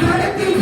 நடத்தி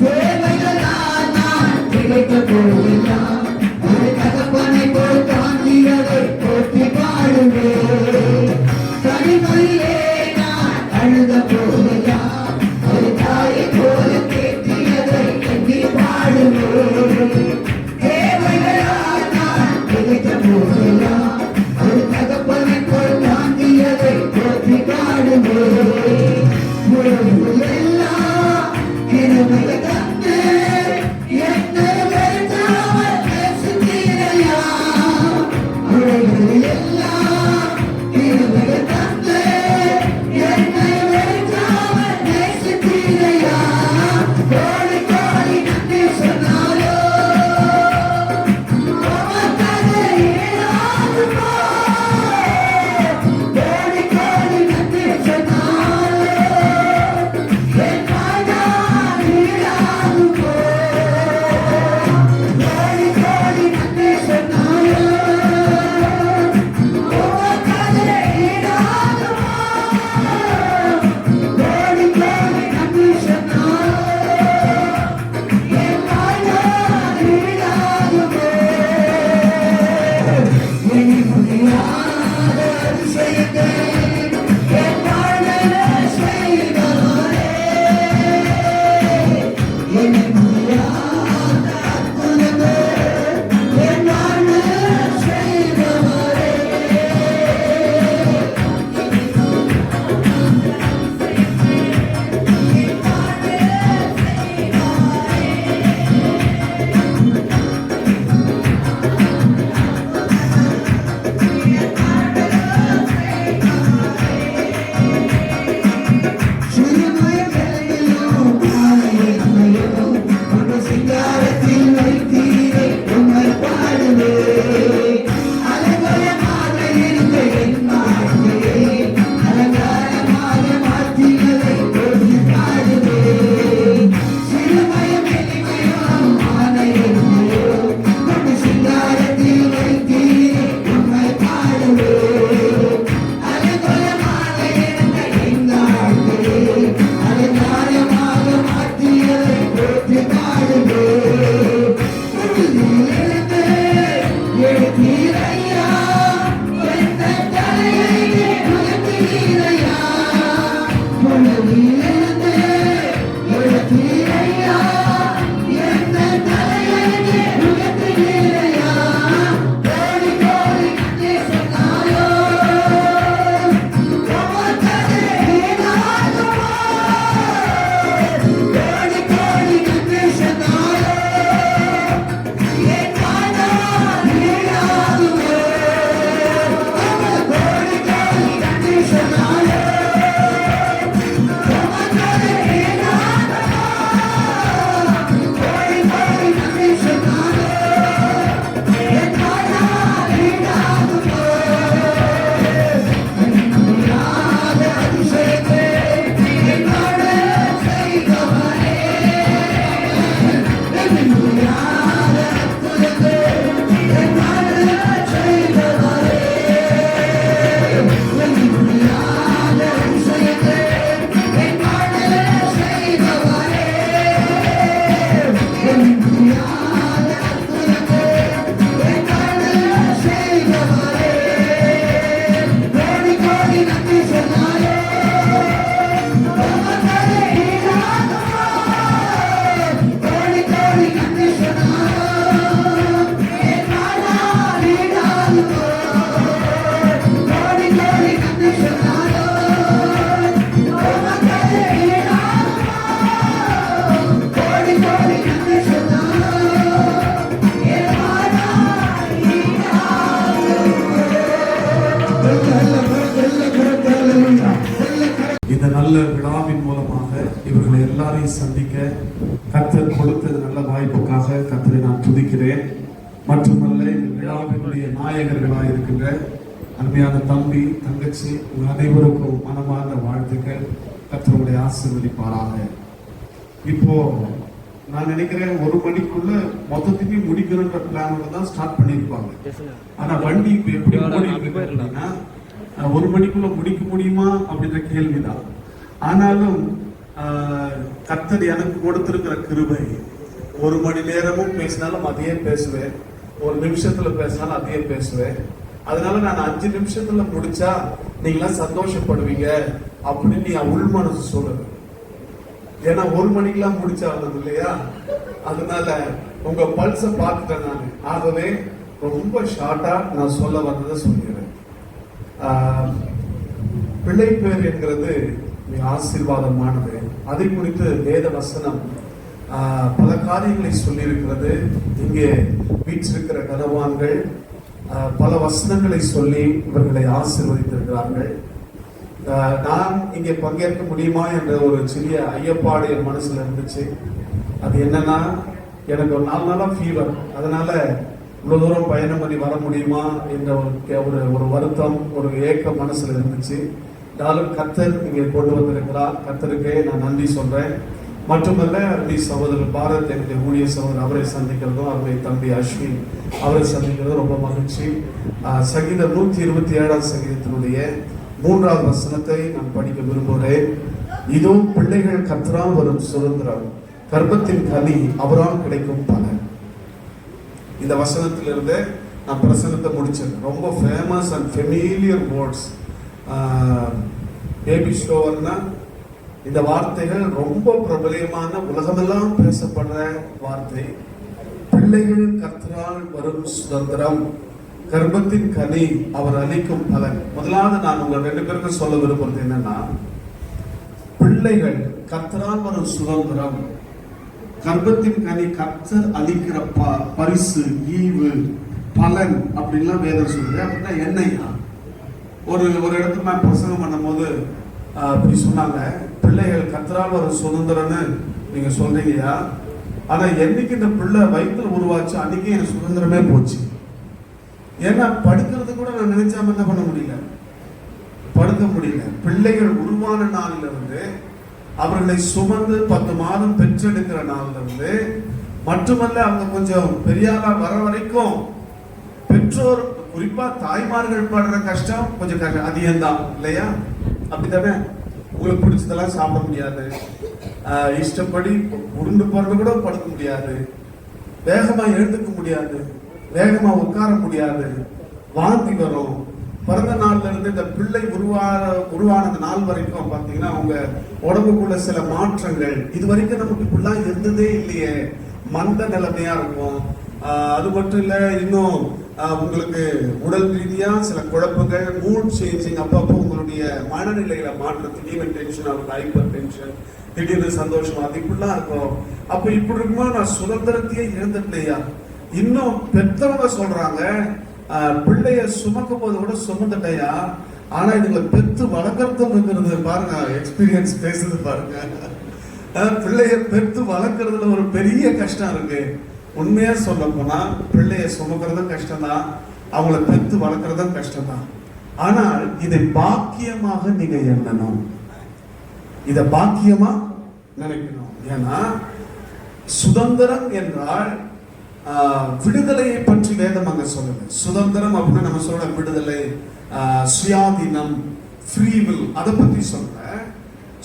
தேவைகள் நான் கிடைக்க போகலாம் ஒரு தகப்பன இவர்களை எல்லாரையும் சந்திக்க கர்த்தர் கொடுத்த நல்ல வாய்ப்புக்காக கர்த்தரை நான் துதிக்கிறேன். மட்டுமல்ல, இந்த விழாவினுடைய நாயகர்களாக இருக்கின்ற அருமையான தம்பி தங்கச்சி உங்கள் அனைவருக்கும் மனமார்ந்த வாழ்த்துக்கள். கர்த்தருடைய ஆசீர்வதிப்பாராக. இப்போ நான் நினைக்கிறேன் 1 மணிக்குள்ள மொத்தத்துக்கு முடிக்கணுன்ற பிளானோட தான் ஸ்டார்ட் பண்ணியிருப்பாங்க. ஆனா வண்டி இப்ப எப்படி ஓடி இருக்கு அப்படின்னா 1 மணிக்குள்ள முடிக்க முடியுமா அப்படின்ற கேள்விதான். ஆனாலும் கர்த்தர் எனக்கு கொடுத்திருக்கிற கிருபை, 1 மணி நேரமும் பேசினாலும் அதையே பேசுவேன், 1 நிமிஷத்துல பேசினாலும் அதையே பேசுவேன். அதனால நான் 5 நிமிஷத்துல முடிச்சா நீங்களாம் சந்தோஷப்படுவீங்க அப்படின்னு நீ உள் மனசு சொல்லுது. ஏன்னா 1 மணிக்கெல்லாம் முடிச்சாலும் இல்லையா, அதனால உங்க பல்ஸ பார்த்துட்டேன் நான். ஆகவே ரொம்ப ஷார்ட்டா நான் சொல்ல வந்ததை சொல்லிடுறேன். பிள்ளை பேர் என்கிறது மிக ஆசீர்வாதமானது. அதை குறித்து வேத வசனம் பல காரியங்களை சொல்லி இருக்கிறது. இங்கே வீற்றிருக்கிற கனவான்கள் பல வசனங்களை சொல்லி இவர்களை ஆசீர்வதித்திருக்கிறார்கள். நான் இங்கே பங்கேற்க முடியுமா என்ற ஒரு சிறிய ஐயப்பாடு என் மனசுல இருந்துச்சு. அது என்னன்னா, எனக்கு ஒரு 4 நாளா ஃபீவர், அதனால இவ்வளவு தூரம் பயணம் பண்ணி வர முடியுமா என்ற ஒரு வருத்தம், ஒரு ஏக்கம் மனசுல இருந்துச்சு. நாளும் கர்த்தர் இங்கே கொண்டு வந்திருக்கிறார். கர்த்தருக்கே நான் நன்றி சொல்றேன். மட்டுமல்ல, அருமை சகோதரர் பாரத் என்னுடைய ஊழிய சகோதரர் அவரை சந்திக்கிறதும், அருமை தம்பி அஸ்வின் அவரை சந்திக்கிறதும் ரொம்ப மகிழ்ச்சி. சங்கீதம் 127 சங்கீதத்தினுடைய 3வது வசனத்தை நான் படிக்க விரும்புகிறேன். இதோ பிள்ளைகள் கர்த்தரால் வரும் சுதந்திரம், கர்ப்பத்தின் கனி அவரால் கிடைக்கும் பலன். இந்த வசனத்திலிருந்து நான் பிரசங்கத்தை முடிச்சேன். ரொம்ப famous and familiar words. Baby ஷோவர்னா இந்த வார்த்தைகள் ரொம்ப பிரபலமான, உலகமெல்லாம் பேசப்படுற வார்த்தை. பிள்ளைகள் கர்த்தரால் வரும் சுதந்திரம், கர்ப்பத்தின் கனி அவர் அளிக்கும் பலன். முதலாவது நான் உங்க 2 பேருக்கும் சொல்ல விரும்புறது என்னன்னா, பிள்ளைகள் கர்த்தரால் வரும் சுதந்திரம், கர்ப்பத்தின் கனி கர்த்தர் அளிக்கிற பரிசு, ஈவு, பலன் அப்படின்லாம் வேதம் சொல்லுது. அப்படின்னா என்னையா, ஒரு இடத்துல நான் பிரசங்கம் பண்ணும் போது அப்படி சொன்னாங்க, பிள்ளைகள் கர்த்தரால் வரும் சுதந்திரம்னு நீங்க சொல்றீங்கயா, ஆனா என்னைக்கு இந்த பிள்ளை வயிற்றுல உருவாச்சு அன்னைக்கு எனக்கு சுதந்திரமே போச்சு. ஏன்னா படுக்கிறது கூட நான் நினைச்சாம என்ன பண்ண முடியல, படுக்க முடியல. பிள்ளைகள் உருவான நாளிலிருந்து, அவர்களை சுமந்து 10 மாதம் பெற்றெடுக்கிற நாளிலிருந்து, மட்டுமல்ல அவங்க கொஞ்சம் பெரியாரா வர வரைக்கும் பெற்றோர், குறிப்பா தாய்மார்கள் படுற கஷ்டம் கொஞ்சம் அதிகம்தான் இல்லையா? அப்படித்தானே? உங்களுக்கு பிடிச்சதெல்லாம் சாப்பிட முடியாது, இஷ்டப்படி உருண்டு போறது கூட படுக்க முடியாது, வேகமா எழுந்துக்க முடியாது, வேகமா உட்கார முடியாது, வாந்தி வரும். பிறந்த நாள்ல இருந்து இந்த பிள்ளை உருவானது நாள் வரைக்கும் பாத்தீங்கன்னா உங்க உடம்புக்குள்ள சில மாற்றங்கள் இது வரைக்கும் நமக்கு இப்படிலாம் இருந்ததே இல்லையே, மந்த நிலைமையா இருக்கும். அது மட்டும் இல்ல, இன்னும் உங்களுக்கு உடல் ரீதியா சில குழப்பங்கள், மூட் சேஞ்சிங், அப்பப்போ உங்களுடைய மனநிலையில மாற்றம், திடீர்னு டென்ஷன் ஆகும், ஹைப்பர் டென்ஷன், திடீர்னு சந்தோஷம், அது இப்படிலாம் இருக்கும். அப்ப இப்படி இருக்கும்போது நான் சுதந்திரத்தையே இழந்துட்டேயா. இன்னும் பெற்றவங்க சொல்றாங்க, பிள்ளைய சுமக்கும் போது கூட சுமந்துட்டையா, ஆனா இதுல பெத்து வளர்க்கறதும் இருக்கிறது பாருங்க, எக்ஸ்பீரியன்ஸ் பேசுது பாருங்க. பிள்ளைய பெத்து வளர்க்கறதுல ஒரு பெரிய கஷ்டம் இருக்கு. உண்மையா சொல்ல போனா பிள்ளைய சுமக்கிறதும் கஷ்டம்தான், அவங்கள பெத்து வளர்க்கறதும் கஷ்டம்தான். ஆனால் இதை பாக்கியமாக நீங்க எண்ணணும், இத பாக்கியமா நினைக்கணும். ஏன்னா சுதந்திரம் என்றால் விடுதலையை பற்றி வேதம் அங்க சொல்லுது. சுதந்திரம் அப்படின்னு நம்ம சொல்ற விடுதலை, சுயாதீனம், ஃப்ரீவில், அதை பத்தி சொல்ற.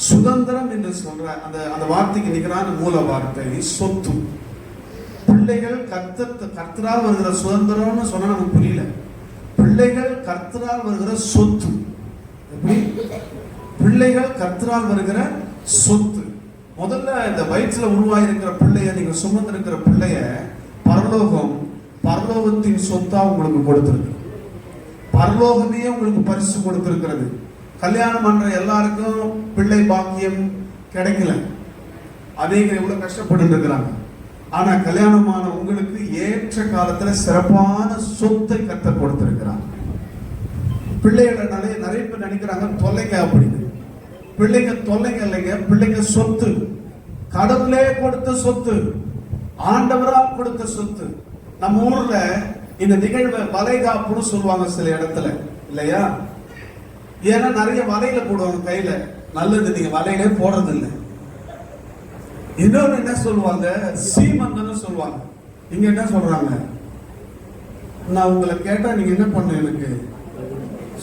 சுதந்திரம் என்று சொல்ற அந்த வார்த்தைக்கு நிகரான மூல வார்த்தை சொத்து. பிள்ளைகள் கர்த்தரால் வருகிற சுதந்திரம்னு சொன்னா நமக்கு புரியல. பிள்ளைகள் கர்த்தரால் வருகிற சொத்து. எப்படி? பிள்ளைகள் கர்த்தரால் வருகிற சொத்து. முதல்ல இந்த வயிற்றுல உருவாயிருக்கிற பிள்ளைய, நீங்க சுமந்திருக்கிற பிள்ளைய பரலோகத்தின் சொத்தா உங்களுக்கு கொடுத்திருக்கு. பரலோகமே உங்களுக்கு பரிசு கொடுத்திருக்கிறது. கல்யாணம் பண்ற எல்லாருக்கும் பிள்ளை பாக்கியம் கிடைக்கல, அநேக எவ்வளவு கஷ்டப்பட்டு இருக்கிறாங்க. ஆனா கல்யாணமான உங்களுக்கு ஏற்ற காலத்துல சிறப்பான சொத்தை கர்த்தர் கொடுத்திருக்கிறார். பிள்ளைகளை நிறைய பேர் நினைக்கிறாங்க தொலைங்க அப்படின்னு. பிள்ளைங்க தொல்லைங்க இல்லைங்க, பிள்ளைங்க சொத்து, கடவுளே கொடுத்த சொத்து, ஆண்டவரால் கொடுத்த சொத்து. நம்ம ஊர்ல இந்த நிகழ்வை வளைகாப்புன்னு சொல்லுவாங்க சில இடத்துல, இல்லையா? ஏன்னா நிறைய வலையில போடுவாங்க கையில, நல்லது நீங்க வலையிலே போடுறது இல்லை. இன்னொன்னு என்ன சொல்லுவாங்க, சீமந்தம்னு சொல்லுவாங்க. இங்க என்ன சொல்றாங்க, நான் உங்களை கேட்டா நீங்க என்ன பண்ண எனக்கு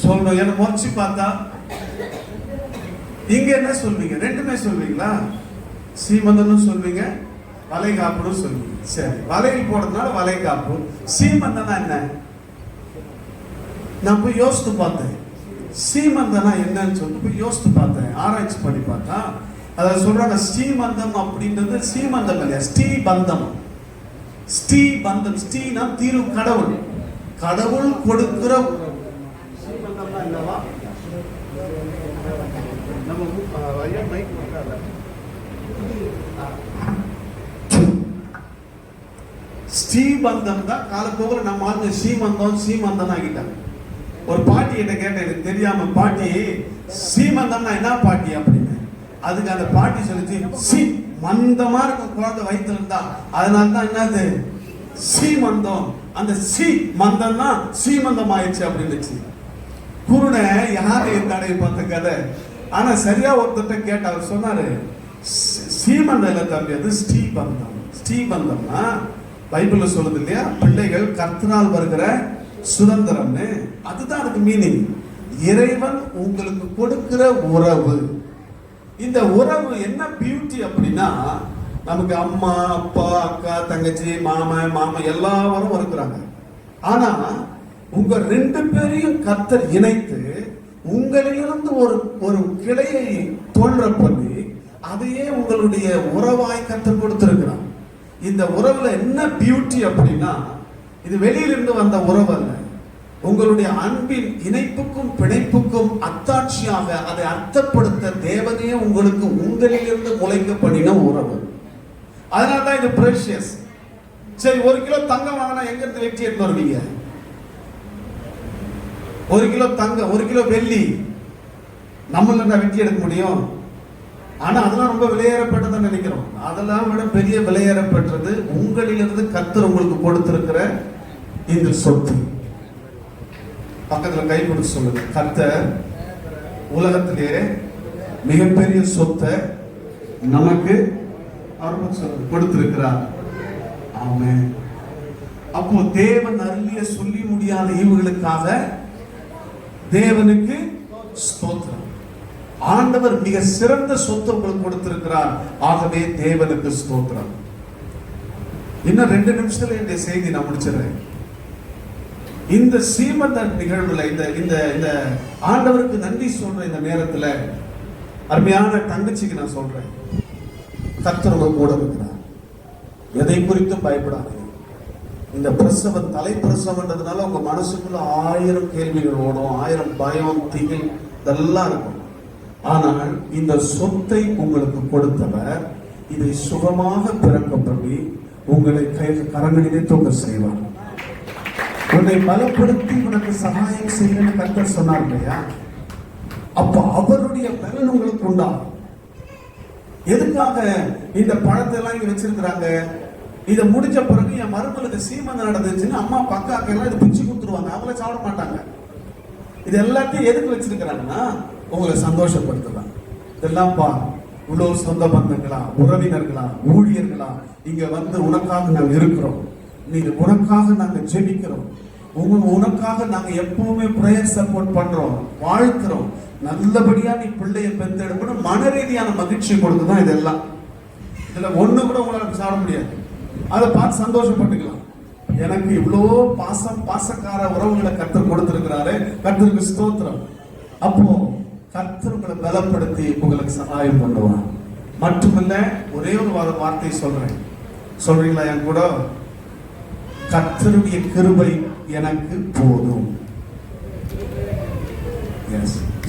சொல்லணும், என்ன முறைச்சு பார்த்தா இங்க என்ன சொல்வீங்க? ரெண்டுமே சொல்வீங்களா? சீமந்தம்னு சொல்வீங்க, வளைகாப்புன்னு சொல்வீங்க. சரி, வலையில் போடுறதுனால வளைகாப்பு. சீமந்தம்னா என்ன? நான் போய் யோசித்து பார்த்தேன், சீமந்தம்னா என்னன்னு சொல்லிட்டு போய் யோசித்து பார்த்தேன், ஆராய்ச்சி பண்ணி பார்த்தா அதை சொல்றாங்க, ஸ்ரீமந்தம் அப்படின்றது சீமந்தம் இல்லையா, ஸ்ரீபந்தம். ஸ்ரீபந்தம், ஸ்ரீனா தீரு, கடவுள், கடவுள் கொடுக்கிற சீமந்தம்னா என்னவா? ஸ்ரீபந்தம் தான் காலப்போக்கில் நம்ம ஆளுங்க சீமந்தம் சீமந்தம் ஆகிட்டாங்க. ஒரு பாட்டி கிட்ட கேட்டேன், எனக்கு தெரியாம, பாட்டி சீமந்தம்னா என்ன பாட்டி அப்படின்னு. அதுக்கு அந்த பாட்டி சொல்லிச்சு, சி மந்தமா இருக்கும் குழந்தை வயிற்றுல இருந்தா, அதனாலதான் என்னது சீமந்தம், அந்த சி மந்தம்னா சீமந்தம் ஆயிடுச்சு அப்படின்னு. குருனை யாரு தடவை பார்த்த கதை. ஆனா சரியா ஒருத்தட்ட கேட்ட, அவர் சொன்னாரு, சீமந்தம் இல்ல தம்பி, அது ஸ்ரீபந்தம். ஸ்ரீபந்தம்னா பைபிள்ல சொல்லுது இல்லையா, பிள்ளைகள் கர்த்தரால் வருகிற சுதந்திரம்னு. அதுதான் அதுக்கு மீனிங். இறைவன் உங்களுக்கு கொடுக்கிற உறவு. இந்த உறவு என்ன பியூட்டி அப்படின்னா, நமக்கு அம்மா, அப்பா, அக்கா, தங்கச்சி, மாமா எல்லாரும் இருக்கிறாங்க. ஆனா உங்க ரெண்டு பேரையும் கர்த்தர் இணைத்து உங்களிலிருந்து ஒரு கிளையை தோன்ற பண்ணி அதையே உங்களுடைய உறவாய் கர்த்தர் கொடுத்திருக்கிறார். இந்த உறவுல என்ன பியூட்டி அப்படின்னா, இது வெளியிலிருந்து வந்த உறவு அல்ல. உங்களுடைய அன்பின் இணைப்புக்கும் பிணைப்புக்கும் அத்தாட்சியாக அதை அர்த்தப்படுத்த தேவனே உங்களுக்கு உங்களிலிருந்து முளைக்க பண்ணின உறவு. அதனால்தான் இது பிரஷியஸ். சரி, 1 கிலோ தங்கம் வாங்கினா எங்க இருந்து வெட்டி எடுத்து வருவீங்க? 1 கிலோ தங்கம், 1 கிலோ வெள்ளி நம்மள வெட்டி எடுக்க முடியும்? ஆனா அதெல்லாம் ரொம்ப விலையேறப்பட்டதுன்னு நினைக்கிறோம். அதெல்லாம் விட பெரிய விலையேறப்பட்டது உங்களிலிருந்து கர்த்தர் உங்களுக்கு கொடுத்திருக்கிற இந்த சொத்து. பக்கத்துல கை கொடுத்து சொல்லுங்க, கர்த்தர் உலகத்திலே மிகப்பெரிய சொத்தை நமக்கு கொடுத்திருக்கிறார். ஆமென். அப்போ தேவன் அருளிய சொல்லி முடியாத ஈவுகளுக்காக தேவனுக்கு ஸ்தோத்திரம். ஆண்டவர் மிக சிறந்த சொத்து உங்களுக்கு கொடுத்திருக்கிறார். ஆகவே தேவனுக்கு ஸ்தோத்திரம். இன்னும் 2 நிமிஷத்துல இந்த செய்தி நான் முடிச்சிடுறேன். இந்த சீமந்த நிகழ்வுல இந்த ஆண்டவருக்கு நன்றி சொல்ற இந்த நேரத்துல அருமையான தங்கச்சிக்கு நான் சொல்றேன், கர்த்தர் உங்க கூட இருக்கிறார். எதை குறித்தும் பயப்படாதீங்க. இந்த பிரசவம் தலை பிரசவம்ன்றதுனால உங்க மனசுக்குள்ள 1000 கேள்விகள் ஓடும், 1000 பயம், திகில் இதெல்லாம் இருக்கும். ஆனால் இந்த சொத்தை உங்களுக்கு கொடுத்தவர் இதை சுகமாக பிறக்க பண்ணி உங்களை கரங்களிலே தூக்க செய்வார். உன்னை பலப்படுத்தி உனக்கு சகாயம் செய்யணும்னு கர்த்தர் சொன்னார் இல்லையா? அப்ப அவருடைய பலன் உங்களுக்கு உண்டாகும். எதுக்காக இந்த பழத்தை எல்லாம் இங்க வச்சிருக்கிறாங்க? இதை முடிஞ்ச பிறகு என் மருமகளுக்கு சீமந்தம் நடந்துச்சுன்னு அம்மா பக்காக்க எல்லாம் இது பிச்சு கொடுத்துருவாங்க, அவங்கள சாப்பிட மாட்டாங்க. இது எல்லாத்தையும் எதுக்கு வச்சிருக்கிறாங்கன்னா உங்களை சந்தோஷப்படுத்தலாம். இதெல்லாம் பா, இவ்வளவு சொந்த பந்தங்களா, உறவினர்களா, ஊழியர்களா இங்க வந்து உனக்காக நாங்க இருக்கிறோம், நீங்க உனக்காக நாங்க ஜெபிக்கிறோம், உனக்காக நாங்க எப்பவுமே பிரேயர் சப்போர்ட் பண்றோம், வாழ்க்கிறோம், நல்லபடியா நீ பிள்ளைய பெற்றெடுக்கணும், மன ரீதியான மகிழ்ச்சி கொடுத்துதான் இதெல்லாம். இதுல ஒண்ணு கூட உங்களால சாப்பிட முடியாது. அதை பார்த்து சந்தோஷப்பட்டுக்கலாம். எனக்கு இவ்வளோ பாசக்கார உறவுகளை கர்த்தர் கொடுத்திருக்கிறாரு, கர்த்தருக்கு ஸ்தோத்திரம். அப்போ கர்த்தர் உங்களை பலப்படுத்தி உங்களுக்கு சகாயம் பண்ணுவார். மட்டுமல்ல, ஒரே ஒரு வார்த்தை சொல்றேன், சொல்றீங்களா என் கூட? கர்த்தருடைய கிருபை எனக்கு போதும்.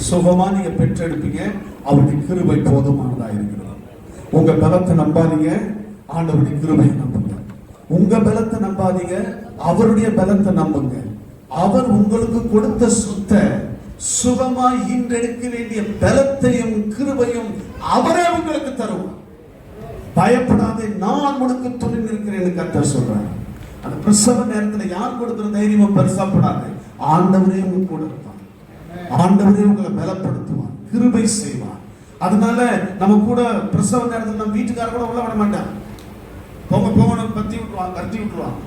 சுகமா நீங்க பெற்றெடுப்பீங்க, அவருடைய கிருபை போதுமானதா இருக்கிறது. உங்க பலத்தை நம்பாதீங்க, ஆண்டவருடைய கிருபையை நம்புங்க. உங்க பலத்தை நம்பாதீங்க, அவருடைய பலத்தை நம்புங்க. அவர் உங்களுக்கு கொடுத்த சொத்தை சுகமாய் ஈன்றெடுக்க வேண்டிய பலத்தையும் கிருபையும் அவரே உங்களுக்கு தருவார். பயப்படாதே, நான் உனக்கு துணை நிற்கிறேன்னு கர்த்தர் சொல்றார். அந்த பிரசவ நேரத்துல யார் கொடுக்கிற தைரியமும் பெருசாப்படாது. ஆண்டவரே உங்க கூட இருப்பார். ஆண்டவரே உங்களை பலப்படுத்துவார், கிருபை செய்வார். அதனால நம்ம கூட பிரசவ நேரத்தில் நம்ம வீட்டுக்கார கூட உள்ள விட மாட்டாங்க. போங்க போங்க பத்தி விட்டுருவாங்க, கட்டி விட்டுருவாங்க.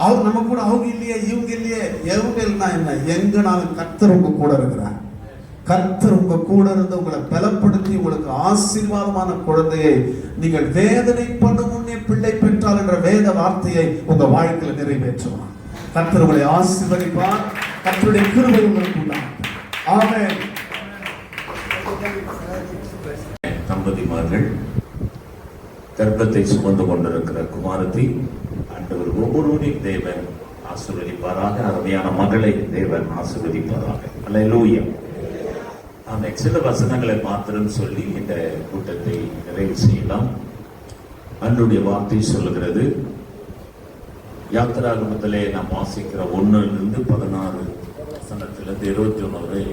அவங்க நம்ம கூட அவங்க இல்லையே இவங்க இல்லையே, எவங்க இல்லைன்னா என்ன, எங்க நாளும் கர்த்தர் உங்க கூட இருக்கிறார். கர்த்தர் உங்க கூட இருந்து உங்களை பலப்படுத்தி உங்களுக்கு ஆசீர்வாதமான குழந்தையை நீங்கள் வேதனை பண்ணும் முன்னே பிள்ளை பெற்றால் என்ற வேத வார்த்தையை உங்க வாழ்க்கையில் நிறைவேற்றுவார். கர்த்தர் உங்களை ஆசீர்வதிப்பார். கர்த்தருடைய கிருபை உங்களுக்கு உண்டாகும். ஆமென். தம்பதிமார்கள் கர்ப்பத்தை சுமந்து கொண்டிருக்கிற குமாரத்தி ஆண்டவர் ஒவ்வொருவரையும் தேவன் ஆசீர்வதிப்பாராக. அருமையான மகளை தேவன் ஆசீர்வதிப்பாராக. அல்லேலூயா. ஆமென். சில வசனங்களை மாத்திரம் சொல்லி இந்த கூட்டத்தை நிறைவு செய்யலாம். அன்றைய வார்த்தை சொல்லுகிறது, யாத்திராகமத்திலே நாம் வாசிக்கிற 1-16 வசனத்திலிருந்து 21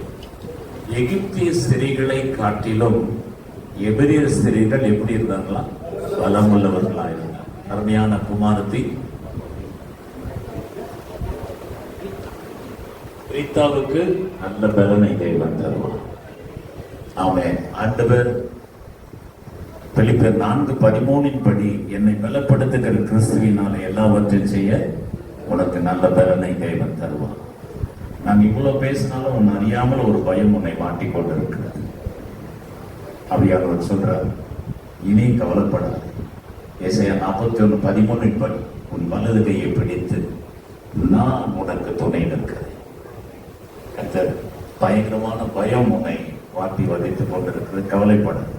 எகிப்திய ஸ்திரீகளை காட்டிலும் எபிரிய ஸ்திரீகள் எப்படி இருந்தாங்களா? பலமுள்ளவர்களா இருந்தார். அருமையான குமாரத்தி ரீத்தாவுக்கு நல்ல பலனை தேவன் தருவார். ஆமென். ஆண்டவர் பிலிப்பியர் 4:13 படி என்னை பலப்படுத்துகிற கிறிஸ்துவினாலே எல்லாவற்றையும் செய்ய உனக்கு நல்ல பலனை தேவன் தருவார். நான் இவ்வளவு பேசினாலும் உன்னை அறியாமல் ஒரு பயம் உன்னை மாட்டிக் கொண்டிருக்கிறது. அப்படியானவர் சொல்றார், இனி கவலைப்படாது. ஏசாயா 41:13 படி உன் வலது கையை பிடித்து நான் உனக்கு துணை நிற்கிறேன். கர்த்தர் பயங்கரமான பயம் உன்னை வாட்டி வதைத்துக் கொண்டிருக்கிறது. கவலைப்படாது.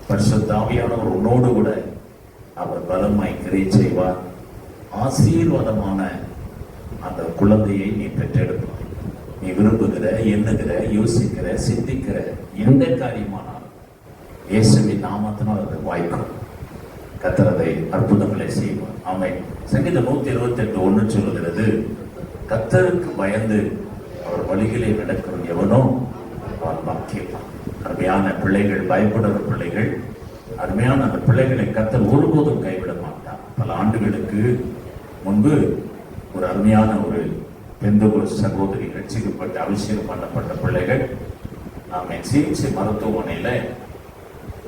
பரிசுத்த ஆவியானவர் உன்னோடு கூட அவர் பலமாய் கிரியை செய்வார். ஆசீர்வாதமான அந்த குழந்தையை நீ பெற்றெடுப்பாய். நீ விரும்புகிற, எண்ணுகிற, யோசிக்கிற, சிந்திக்கிற எந்த காரியமானாலும் இயேசுவின் நாமத்தினால் அது வாய்க்கும். கர்த்தர் அதை அற்புதங்களை செய்வார். ஆமென். சங்கீதம் 128:1 சொல்லுகிறது, கர்த்தருக்கு பயந்து அவர் வழிகளை நடக்கிற எவனோ அவன் பாக்கியவான். அருமையான பிள்ளைகள், பயப்படுற பிள்ளைகள், அருமையான அந்த பிள்ளைகளை கர்த்தர் ஒருபோதும் கைவிட மாட்டார். பல ஆண்டுகளுக்கு முன்பு ஒரு அருமையான ஒரு பெந்தகோஸ்து சகோதரி ரட்சிக்கப்பட்டு அபிஷேகம் பண்ணப்பட்ட பிள்ளைகள் நாம சிகிச்சை மருத்துவமனையில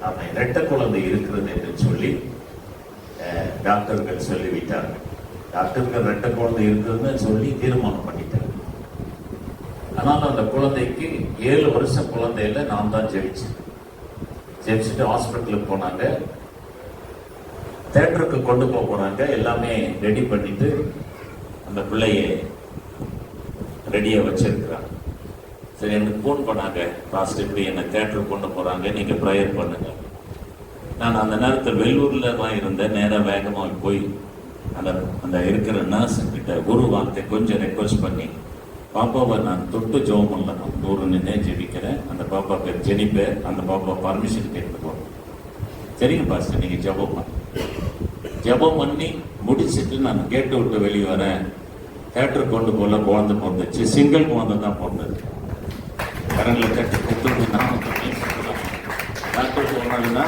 நாம இரட்டை குழந்தை இருக்கிறது என்று சொல்லி டாக்டர்கள் சொல்லிவிட்டார்கள். டாக்டர்கள் இரட்டை குழந்தை இருக்கிறதுன்னு சொல்லி தீர்மானம் பண்ணிட்டாங்க. ஆனால் அந்த குழந்தைக்கு 7 வருஷ குழந்தையில நான் தான் ஜெயிச்சுட்டு ஹாஸ்பிட்டலுக்கு போனாங்க. தியேட்டருக்கு கொண்டு போறாங்க. எல்லாமே ரெடி பண்ணிட்டு அந்த பிள்ளைய ரெடியா வச்சிருக்கிறாங்க. சரி, எனக்கு போன் பண்ணாங்க, பாஸ்டர் இப்படி என்ன தியேட்டருக்கு கொண்டு போறாங்க, நீங்க ப்ரேயர் பண்ணுங்க. நான் அந்த நேரத்தில் வெள்ளூர்ல தான் இருந்தேன். நேராக வேகமாக போய் அந்த இருக்கிற நர்ஸ் கிட்ட ஒரு வார்த்தை கொஞ்சம் ரெக்வஸ்ட் பண்ணி, பாப்பாவை நான் தொட்டு ஜெபம் பண்ணலாம், தூரம் நின்று ஜெபிக்கிறேன், அந்த பாப்பா பேர் ஜெனிபர், அந்த பாப்பா பர்மிஷன் கேட்டு போகிறோம். சரிங்க பாஸ்டர், நீங்க ஜெபம் பண்ணி முடிச்சுட்டு நான் கேட்டு விட்டு வெளியே வரேன். தேட்டருக்கு கொண்டு போல குழந்தை பிறந்துச்சு. சிங்கிள் குழந்தை தான் பிறந்தது. கரண்டில் தட்டு கொடுத்துருந்தா டாக்டர் சொன்னாங்கன்னா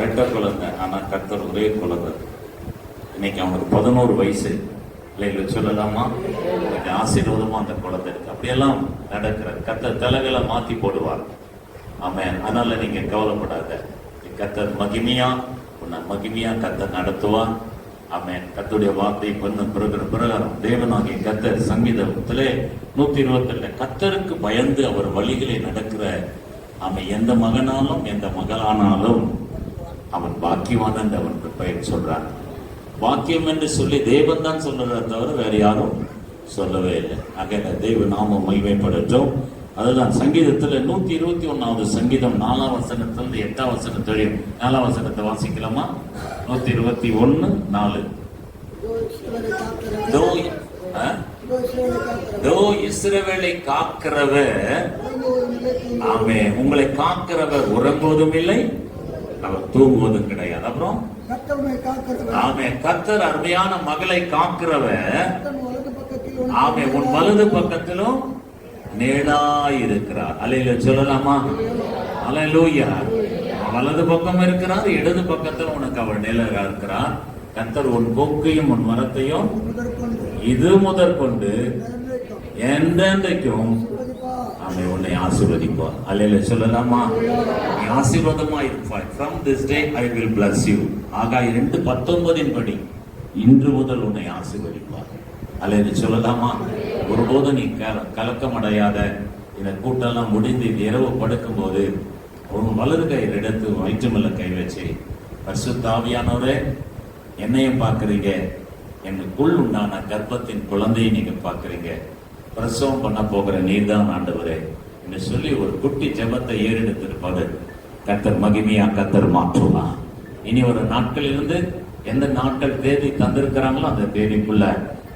ரெட்டை குழந்தை, ஆனால் கர்த்தர் ஒரே குழந்தை. இன்னைக்கு அவனுக்கு 11 வயசு. இல்லை சொல்லலாமா, கொஞ்சம் ஆசீர்வாதமா அந்த குழந்தை இருக்கு. அப்படியெல்லாம் நடக்கிறது. கர்த்தர் தலைகளை மாத்தி போடுவார். ஆமென். அதனால நீங்க கவலைப்படாத. கர்த்தர் மகிமையா கர்த்தர் நடத்துவார். ஆமென். கர்த்தருடைய வார்த்தை பண்ண பிரகாரம் தேவனாகிய கர்த்தர் சங்கீதத்திலே 127 கர்த்தருக்கு பயந்து அவர் வழிகளை நடக்கிற அவன் எந்த மகனாலும் எந்த மகளானாலும் அவன் பாக்கியவான் என்று அவனுக்கு பெயர் சொல்றான். வாக்கியம் என்று சொல்லி தேவன் தான் சொல்றதை தவிர வேற யாரும் சொல்லவே இல்லை. ஆக தேவ நாமம் மகிமைப்படட்டும். அதுதான் சங்கீதத்துல 121வது சங்கீதம் 4ஆம் வசனத்திலிருந்து 8ஆம் வசனம் தெரியும். 4ஆம் வசனத்தை வாசிக்கலாமா? 121:4 தோ இஸ்ரவேலை காக்கிறவர், ஆமே, உங்களை காக்கிறவர் உறங்குவதும் இல்லை, அவர் தூங்குவதும் கிடையாது. அப்புறம் ஆமே, கர்த்தர் அருமையான மகளை காக்கிறவர், ஆமே, உன் வலது பக்கத்திலும் நேடாயிருக்கிறார். அல்லேலூயா சொல்லலாமா? அல்லேலூயா. வலது பக்கம் இருக்கிறார், இடது பக்கத்தில் உனக்கு அவர் நிழலா இருக்கிறார். கர்த்தர் உன் கொக்கையும் உன் மரத்தையும் இது முதற்கொண்டு என்றென்றைக்கும் அவன் உன்னை ஆசீர்வதிப்பார். அல்லேலூயா சொல்லலாமா? நீ ஆசீர்வாதமா இருப்பாய். From this day I will bless you. ஆகாய் 2:19 படி இன்று முதல் உன்னை ஆசீர்வதிப்பார். அல்லேலூயா சொல்லலாமா? ஒருபோதும் நீ கலக்கம் அடையாத. இந்த கூட்டெல்லாம் முடிந்து இரவு படுக்கும் போது உன் வலது கையில் எடுத்து வயிற்று மேல கை வச்சு, பரிசுத்த ஆவியானவரே, என்னையும் பார்க்குறீங்க, எனக்குள் உண்டான கர்ப்பத்தின் குழந்தையை நீங்க பார்க்குறீங்க, பிரசவம் பண்ண போகிற நீர்தான் ஆண்டவரே என்று சொல்லி ஒரு குட்டி ஜெபத்தை ஏறெடுத்திருப்பாரு. கர்த்தர் மகிமையா கர்த்தர் மாற்றுவார். இனி ஒரு நாட்களிலிருந்து எந்த நாட்கள் தேதி தந்திருக்கிறாங்களோ அந்த தேதிக்குள்ள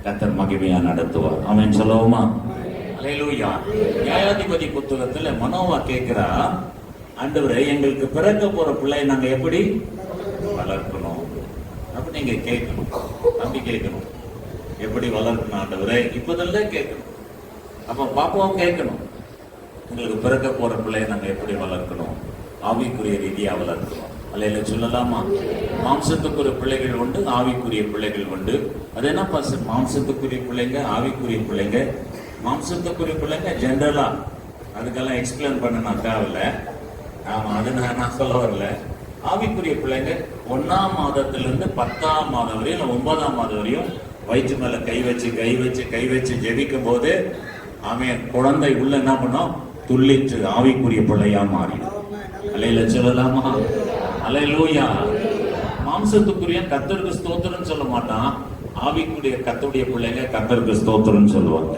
கர்த்தர் மகிமையா நடத்துவார். ஆமென் சொல்லுவோமா? அல்லேலூயா. நியாயாதிபதி புத்தகத்துல மனோவா கேட்கிறா, ஆண்டவரே, எங்களுக்கு பிறக்க போற பிள்ளை நாங்க எப்படி வளர்க்கணும்? அப்ப நீங்க கேட்கணும், தம்பி கேட்கணும், எப்படி வளர்க்கணும் ஆண்டவரே? இப்பதெல்லாம் கேட்கணும். அப்ப பாப்பாவும் கேட்கணும், உங்களுக்கு பிறக்க போற பிள்ளையை நாங்க எப்படி வளர்க்கணும்? ஆவிக்குரிய ரீதியா வளர்க்கணும். அல்லேலூயா சொல்லலாமா? மாம்சத்துக்குரிய பிள்ளைகள் உண்டு, ஆவிக்குரிய பிள்ளைகள் உண்டு. அது என்ன பாஸ்? மாம்சத்துக்குரிய பிள்ளைங்க, ஆவிக்குரிய பிள்ளைங்க. மாம்சத்துக்குரிய பிள்ளைங்க ஜென்ரலா, அதுக்கெல்லாம் எக்ஸ்பிளைன் பண்ண நான் தேவையில்லை. ஆமா, அது நான் சொல்ல வரல. ஆவிக்குரிய பிள்ளைங்க 1ஆம் மாதத்திலிருந்து 10ஆம் மாதம் வரையும், 9ஆம் மாதம் வரையும் வயிற்று மேல கை வச்சு ஜெபிக்கும் போது ஆமென், குழந்தை உள்ள என்ன பண்ணும்? துள்ளிட்டு ஆவிக்குரிய பிள்ளையா மாறிடும். அல்லேலூயா சொல்லலாமா? அல்லேலூயா. மாம்சத்துக்குரிய கர்த்தருக்கு ஸ்தோத்திரம் சொல்ல மாட்டான், ஆவிக்குரிய கர்த்தருடைய பிள்ளைங்க கர்த்தருக்கு ஸ்தோத்திரம் சொல்லுவாங்க.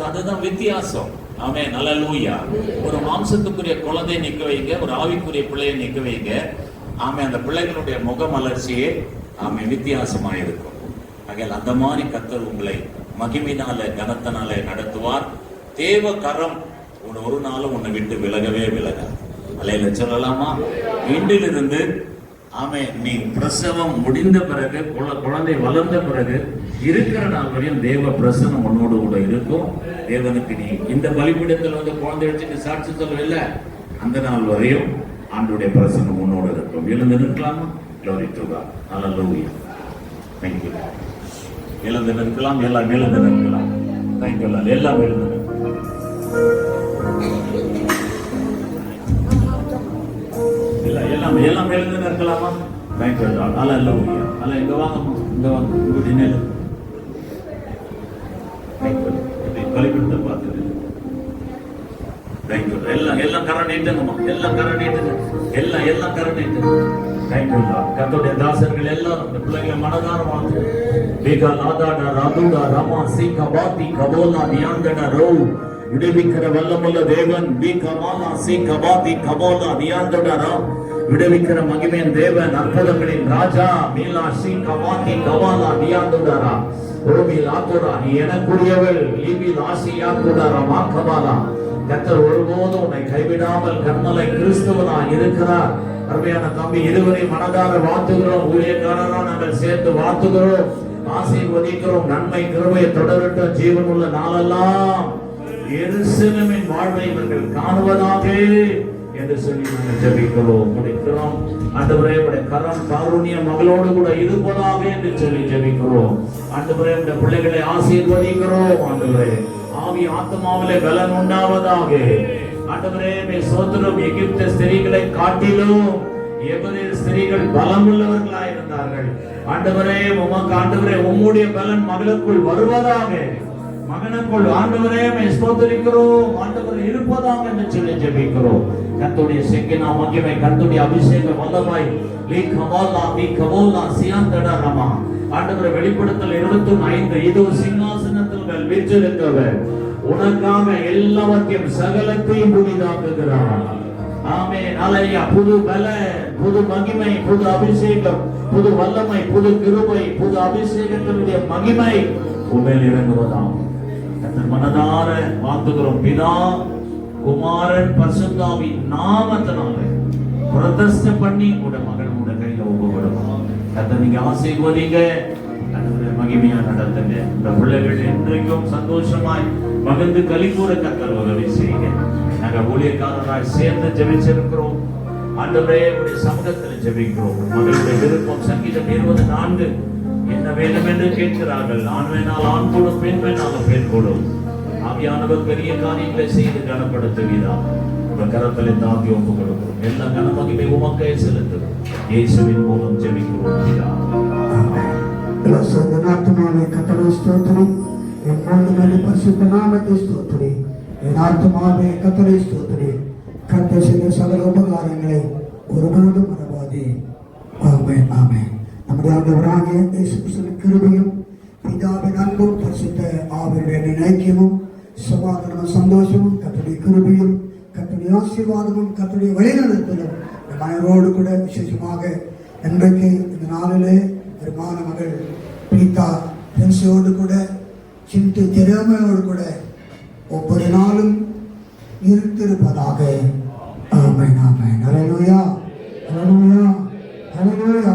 அதுதான் வித்தியாசம். ஆமென் அல்லேலூயா. ஒரு மாம்சத்துக்குரிய குழந்தையை நிக்க வைங்க, ஒரு ஆவிக்குரிய பிள்ளையை நிக்க வைங்க. ஆமென், அந்த பிள்ளைகளுடைய முகமலர்ச்சியே ஆமென் வித்தியாசமா இருக்கும். ஆகையால் அந்த மாதிரி கர்த்தர் உங்களை மகிமையினால கனத்தினால நடத்துவார். தேவ கரம் ஒரு நாளும் உன்னை விட்டு விலகவே விலகாது. அல்லேலூயா சொல்லலாமா? இன்றிலிருந்து ஆமென், நீ பிரசவம் முடிந்த பிறகு, குழந்தை வளர்ந்த பிறகு இருக்கிற நாள் வரையும் தேவ பிரசனம் உன்னோடு கூட இருக்கும். தேவனுக்கு நீ இந்த பலிபீடத்தில் வந்து குழந்தை வச்சுட்டு சாட்சி சொல்லவில்லை, அந்த நாள் வரையும் ஆண்டுடைய பிரசனம் உன்னோடு இருக்கும். எழுந்து நிற்கலாமா? Glory to God. Hallelujah. Thank you. எழுந்து நிற்கலாம், எல்லாம் எழுந்து நிற்கலாம். Thank you Lord. எல்லாம் எழுந்து நிற்கலாம். எல்லாம் எழுந்து நிற்கலாமா? Thank you Lord. Hallelujah. அல்ல இங்க வாங்கம்மா, இங்க வாங்க, இங்க நில்லு. பலிபீடத்தை பார்த்து Thank you. எல்லாம் கரை நீட்டுங்கம்மா, எல்லாம் கரை நீட்டுங்க, எல்லாம் கரை நீட்டுங்க. Thank you Lord. கர்த்தருடைய தாசர்கள் எல்லாரும் இந்த பிள்ளைகளை மனதார வாழ்த்து. வேகா லாதாடா ராதுடா ராமா சீகா பாதி கபோலா தியாண்டடா ரோ விடுவிக்கிற வல்லமுள்ள தேவன். வீகமாலா சீகா பாதி கபோலா தியாண்டடா ரா விடுவிக்கிற மகிமையின் தேவன், அற்புதங்களின் ராஜா. மீலா சீகா பாதி கபாலா தியாண்டடா ரா ஓமில் ஆத்துரா, நீ எனக்குரியவள். Evil Asia கூடாரா மாக்கபாலா. கர்த்தர் ஒருபோதும் உன்னை கைவிடாமல் கர்மலை கிறிஸ்துவனா இருக்கிறார். அருமையான தம்பி, இருவரை மனதார வாழ்த்துகிறோம். ஊழியக்காரரா நாங்கள் சேர்ந்து வாழ்த்துகிறோம், ஆசீர்வதிக்கிறோம். நன்மை கிருபை தொடரட்டும் ஜீவனுள்ள நாளெல்லாம். எருசலேமின் வாழ்வை இவர்கள் காணுவதாக என்று சொல்லி நாங்கள் ஜெபிக்கிறோம், முடிக்கிறோம். ஆண்டவரே, உம்முடைய கரம் காருண்ய மகளோடு கூட இருப்பதாக என்று சொல்லி ஜெபிக்கிறோம். ஆண்டவரே, இந்த பிள்ளைகளை ஆசீர்வதிக்கிறோம். ஆண்டவரே, ஆவி ஆத்மாவிலே பலன் உண்டாவதாக. ஆண்டவரே, சோதரம் எகிப்து ஸ்திரீகளை காட்டிலும் எபிரேய ஸ்திரீகள் பலமுள்ளவர்களாய் இருந்தார்கள். ஆண்டவரே, உமக்கு ஆண்டவரே உம்முடைய பலன் மகளுக்குள் வருவதாக, மகனுக்குள் ஆண்டவரே ஸ்தோத்திரிக்கிறோம். ஆண்டவரே இருப்பதாக என்று சொல்லி ஜெபிக்கிறோம். கர்த்தருடைய செக்கினா மகிமை, கர்த்தருடைய அபிஷேகம் வல்லமாய் சியாந்தடரமா. ஆண்டவரே, வெளிப்படுத்தல் 25 இதோ சிங்காசனத்தில் மேல் வீற்றிருக்கிறவர் உனக்காக எல்லாவற்றையும் சகலத்தையும் புதிதாக்குகிறார். ஆமென் அல்லேலூயா. புது பல, புது மகிமை, புது அபிஷேகம், புது வல்லமை, புது கிருபை, புது அபிஷேகத்தினுடைய மகிமை உண்மையில் இறங்குவதாம் மனதார வாழ்த்துகிறோம். பிதா குமாரன் பரிசுத்தாவின் நாமத்தினால பிரதிஷ்டை பண்ணி உட மகன் உட கையில ஒப்புவிடும். கர்த்தர் நீங்க ஆசீர்வதிங்க, மகிமையா நடத்துங்க. இந்த பிள்ளைகள் என்றைக்கும் சந்தோஷமாய் மகிழ்ந்து களி கூற கர்த்தர் உதவி செய்யுங்க. நாங்க ஊழியக்காரராய் சேர்ந்து ஜெபிச்சிருக்கிறோம். ஆண்டவரே உடைய சமூகத்தில் ஜெபிக்கிறோம். மகளுடைய விருப்பம் சங்கீதம் 24 என்ன வேண்டும் என்று கேட்கிறார்கள். ஆண் வேணால் ஆண் கூடும், பெண் வேணாலும் பெண் கூடும். ஆவியானவர் பெரிய காரியங்களை செய்து கனப்படுத்துகிறார். உங்க கரத்தில் தாங்கி ஒப்பு கொடுக்கிறோம். எல்லா கனமகிமை உமக்கே செலுத்தும். இயேசுவின் மூலம் ஜெபிக்கிறோம். கர்த்தரை ஸ்தோத்திரி. என் ஆண்டவரே பரிசுத்த நாமத்தை ஸ்தோத்திரி. என் ஆத்துமாவே கர்த்தரை ஸ்தோத்திரி. கர்த்தர் செய்த சகல உபகாரங்களை ஒருபோதும் மறவாதே. ஆமென், ஆமென். நம்முடைய ஆண்டவராகிய இயேசு கிறிஸ்துவின் கிருபையும் பிதாவின் அன்பும் பரிசுத்த ஆவியுடைய ஐக்கியமும் சமாதானமும் சந்தோஷமும் கர்த்தருடைய கிருபையும் கர்த்தருடைய ஆசீர்வாதமும் கர்த்தருடைய வழிநடத்தலும் மனைவரோடு கூட விசேஷமாக இன்றைக்கு இந்த நாளிலே வருமான மகள் பீதா பென்சியோடு கூட சிந்து திறமையோடு கூட ஒவ்வொரு நாளும் இருந்திருப்பதாக. ஆமென், ஆமென். ஹல்லேலூயா, ஹல்லேலூயா, ஹல்லேலூயா.